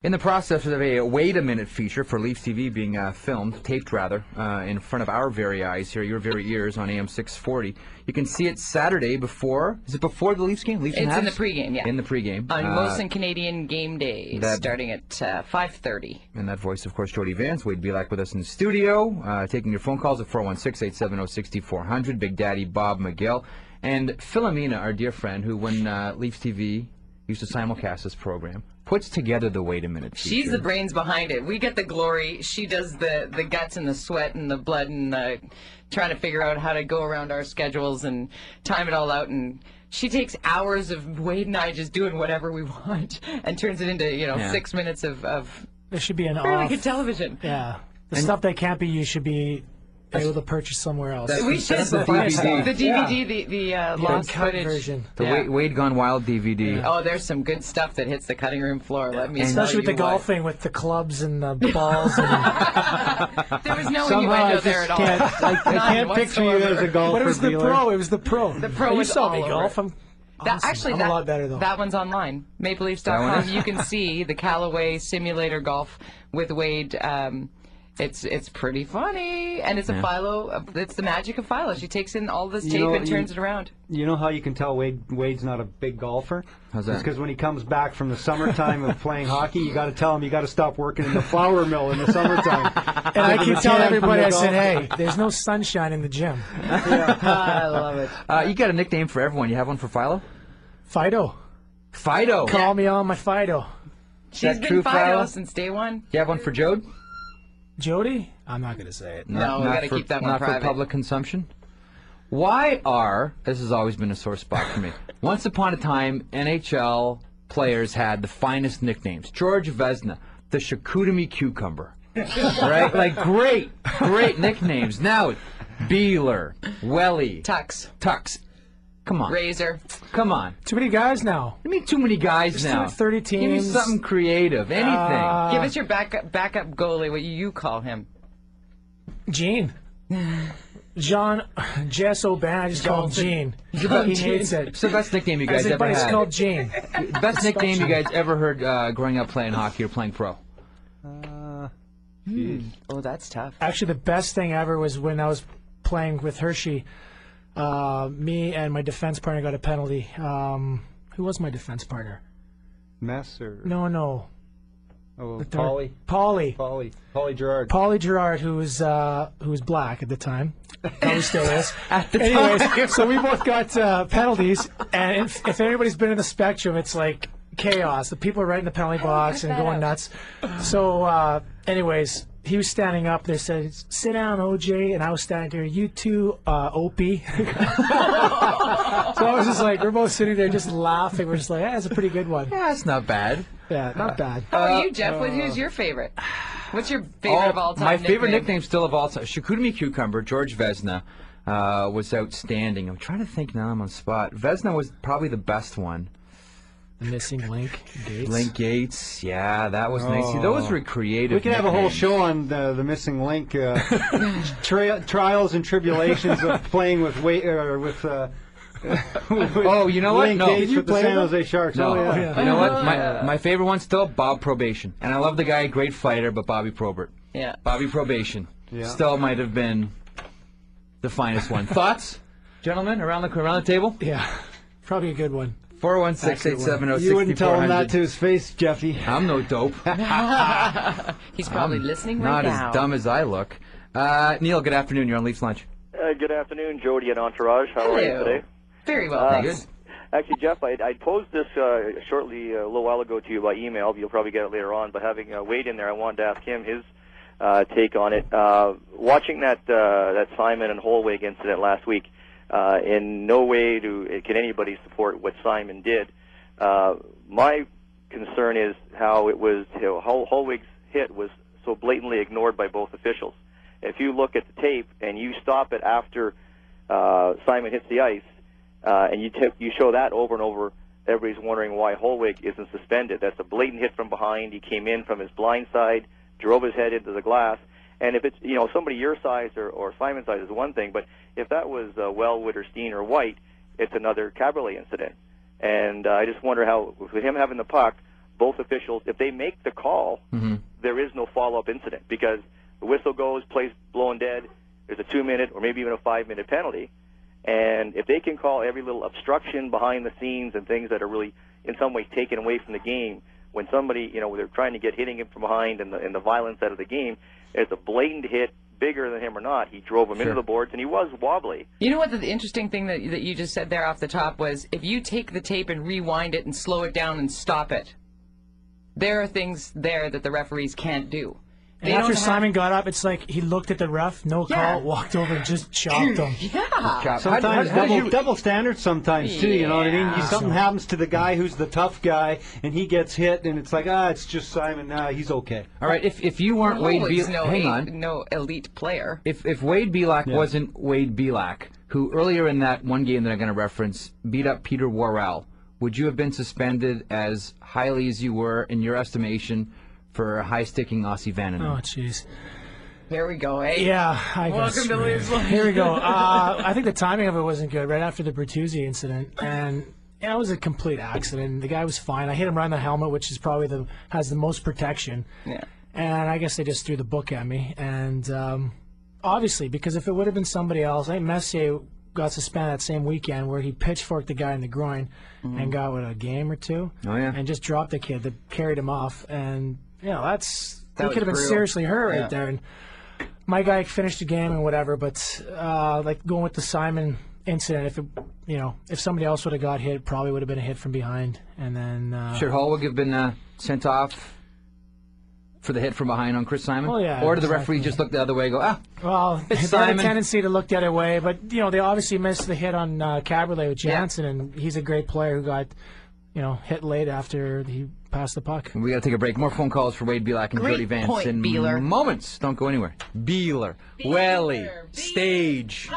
In the process of a Wait a Minute feature for Leafs TV being taped rather, in front of our very eyes here, your very ears on AM 640. You can see it Saturday before, is it before the Leafs game? Leafs it's in the pregame, yeah. In the pregame. On Wilson Canadian game day, starting at 5:30. And that voice, of course, Jody Vance. Wade Belak with us in the studio, taking your phone calls at 416-870-6400. Big Daddy Bob McGill. And Philomena, our dear friend, who when Leafs TV used to simulcast this program, puts together the Wait a Minute feature. She's the brains behind it. We get the glory. She does the guts and the sweat and the blood and trying to figure out how to go around our schedules and time it all out. And she takes hours of Wade and I just doing whatever we want and turns it into 6 minutes of there should be an fairly good television. Yeah, the stuff that can't be used should be able to purchase somewhere else. We should. The DVD. The DVD, the lost footage version. The Wade Gone Wild DVD. Oh, there's some good stuff that hits the cutting room floor. Let me especially with the golfing, with the clubs and the balls. There was no innuendo there at all. I can't picture you as a golfer. But it was the pro. It was the pro. The pro was saw all me over golf. it. Awesome. I'm a lot better though. That one's online. MapleLeafs.com. You can see the Callaway Simulator Golf with Wade. It's pretty funny, and it's a Philo. It's the magic of Philo. She takes in all this tape and turns it around. You know how you can tell Wade's not a big golfer? How's that? It's because when he comes back from the summertime of playing hockey, you got to tell him you got to stop working in the flour mill in the summertime. And I keep telling everybody, I said, hey, there's no sunshine in the gym. I love it. You got a nickname for everyone. You have one for Philo? Fido. Fido. Call me on my Fido. She's been Fido since day one. You have one for Jode? Jody? I'm not going to say it. No, we got to keep that one private. Not for public consumption? Why are, this has always been a sore spot for me, once upon a time, NHL players had the finest nicknames. George Vezina, the Chicoutimi Cucumber. Right? Like, great nicknames. Now, Beeler, Welly. Tux. Come on. Razor. Come on. Too many guys now. I mean, too many guys now. 30 teams. Give me something creative. Anything. Give us your backup goalie, what you call him. Gene. Jess O'Ban, I just call him Gene. He hates it. It's the best nickname you guys ever had. It's called Gene. The best nickname you guys ever heard growing up playing hockey or playing pro? Oh, that's tough. Actually, the best thing ever was when I was playing with Hershey. Me and my defense partner got a penalty. Who was my defense partner? Mess or No. Oh, Paulie Gerard. Paulie Gerard, who was black at the time. Probably still is. At the time. So we both got penalties, and if anybody's been in the Spectrum, it's like chaos. The people are right in the penalty box and going nuts. So, anyways, he was standing up. They said, "Sit down, OJ," and I was standing there. "You too, Opie." So I was just like, we're both sitting there just laughing. We're just like, that's a pretty good one. Yeah, that's not bad. Yeah, not bad. How about you, Jeff? Who's your favorite? What's your favorite of all time? My favorite nickname still of all time, Chicoutimi Cucumber. George Vezina was outstanding. I'm trying to think now. I'm on the spot. Vezina was probably the best one. Missing Link Gates. Link Gates, yeah, that was nice. See, those were creative. We could have a whole show on the missing link trials and tribulations of playing with oh, you know what? Link No, Gates with the San Jose Sharks. No, Oh, yeah. You know what? My favorite one's still Bob Probation, and I love the guy, great fighter, but Bobby Probert. Yeah. Bobby Probation. Yeah. Still might have been the finest one. Thoughts, gentlemen, around the table? Yeah, probably a good one. 416-870-6400. You wouldn't tell him that to his face, Jeffy. I'm no dope. He's probably listening right not now. Not as dumb as I look. Neil, good afternoon. You're on Leafs Lunch. Good afternoon, Jody and Entourage. How are you today? Very well, thanks. Actually, Jeff, I posed this shortly a little while ago to you by email. You'll probably get it later on. But having Wade in there, I wanted to ask him his take on it. Watching that Simon and Holweg incident last week, in no way can anybody support what Simon did. My concern is how Holweg's hit was so blatantly ignored by both officials. If you look at the tape and you stop it after Simon hits the ice, and you show that over and over, everybody's wondering why Holweg isn't suspended. That's a blatant hit from behind. He came in from his blind side, drove his head into the glass. And if it's somebody your size or Simon's size is one thing, but if that was Wellwood or Steen or White, it's another Caberlet incident. And I just wonder how, with him having the puck, both officials, if they make the call, there is no follow-up incident because the whistle goes, plays blown dead, there's a 2-minute or maybe even a 5-minute penalty. And if they can call every little obstruction behind the scenes and things that are really in some way taken away from the game, when somebody, they're trying to get hitting him from behind and the violence out of the game, it's a blatant hit, bigger than him or not. He drove him into the boards, and he was wobbly. You know what the interesting thing that you just said there off the top was, if you take the tape and rewind it and slow it down and stop it, there are things there that the referees can't do. And after Simon got up, it's like he looked at the ref, no call, walked over and just chopped him. Yeah. Sometimes double standards sometimes, too, you know what I mean? Something happens to the guy who's the tough guy, and he gets hit, and it's like, it's just Simon. He's okay. All right, if you weren't Wade Belak, no elite player. If Wade Belak wasn't Wade Belak, who earlier in that one game that I'm going to reference beat up Peter Worrell, would you have been suspended as highly as you were, in your estimation, for high-sticking Aussie Vannon? Oh, jeez. Here we go, eh? Yeah, I guess. Welcome to Leafs Life. Here we go. I think the timing of it wasn't good, right after the Bertuzzi incident. And it was a complete accident. The guy was fine. I hit him right in the helmet, which is probably has the most protection. Yeah. And I guess they just threw the book at me. And obviously, because if it would have been somebody else, I think Messier got suspended that same weekend where he pitchforked the guy in the groin and got, a game or two? Oh, yeah. And just dropped the kid that carried him off. And, he could have been brutal. seriously hurt right there. And my guy finished the game and whatever, but going with the Simon incident, if somebody else would have got hit, probably would have been a hit from behind. And then should Hallwig have been sent off for the hit from behind on Chris Simon? Well, yeah, or did the referee just look the other way and go, well, they had Simon. a tendency to look the other way, but they obviously missed the hit on Caberlet with Jansen, and he's a great player who got hit late after he passed the puck. We got to take a break. More phone calls for Wade Belak and Jody Vance point, in Beeler. moments. Don't go anywhere. Beeler, Welly, Stage.